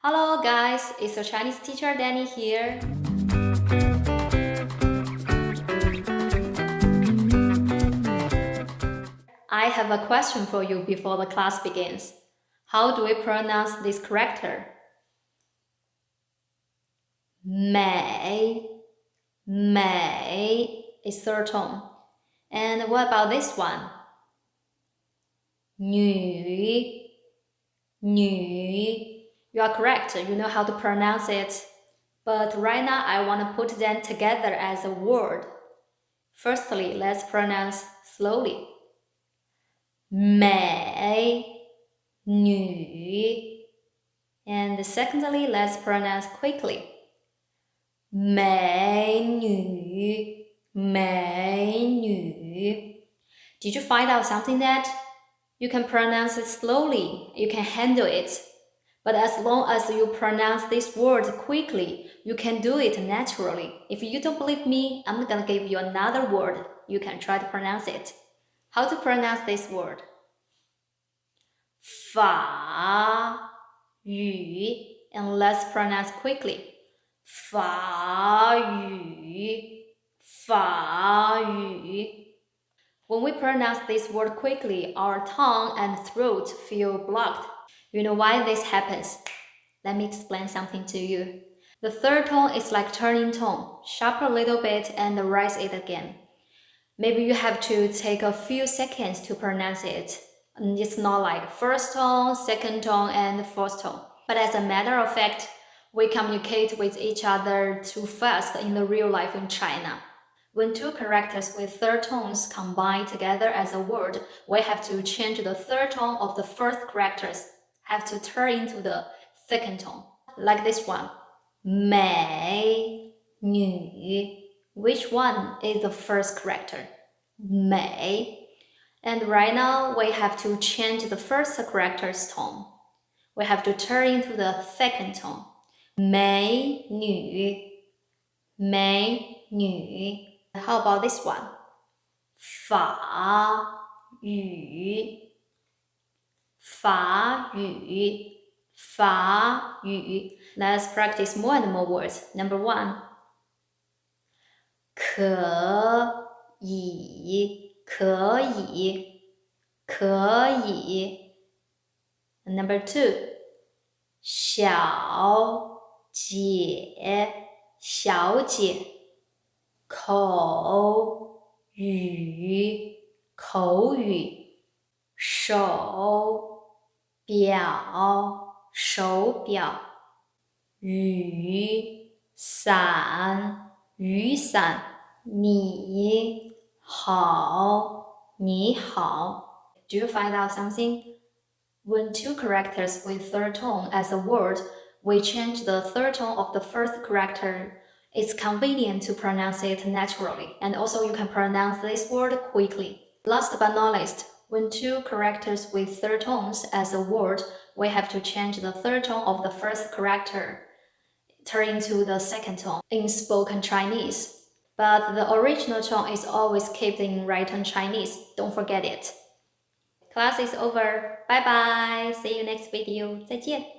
Hello guys, it's your Chinese teacher Dani here. I have a question for you before the class begins. How do we pronounce this character? Mei is third tone. And what about this one? 女 You are correct, you know how to pronounce it. But right now I want to put them together as a word. Firstly, let's pronounce slowly. 美女 And secondly, let's pronounce quickly. 美女 Did you find out something that you can pronounce it slowly, you can handle it. But as long as you pronounce this word quickly, you can do it naturally. If you don't believe me, I'm gonna give you another word. You can try to pronounce it. How to pronounce this word? 法语 And let's pronounce quickly. 法语 When we pronounce this word quickly, our tongue and throat feel blocked. You know why this happens? Let me explain something to you. The third tone is like turning tone, sharp a little bit and raise it again. Maybe you have to take a few seconds to pronounce it. It's not like first tone, second tone, and fourth tone. But as a matter of fact, we communicate with each other too fast in the real life in China. When two characters with third tones combine together as a word, we have to change the third tone of the first characters, have to turn into the second tone. Like this one, 美女 Which one is the first character? 美 And right now, we have to change the first character's tone. We have to turn into the second tone. 美女 How about this one? 法语 Let's practice more and more words. Number 1. 可以 Number 2. 小姐口语手表雨伞你好 Do you find out something? When two characters with third tone as a word, we change the third tone of the first character. It's convenient to pronounce it naturally, and also you can pronounce this word quickly. Last but not least, when two characters with third tones as a word, we have to change the third tone of the first character, turn into the second tone in spoken Chinese. But the original tone is always kept in written Chinese. Don't forget it. Class is over. Bye bye. See you next video. 再见。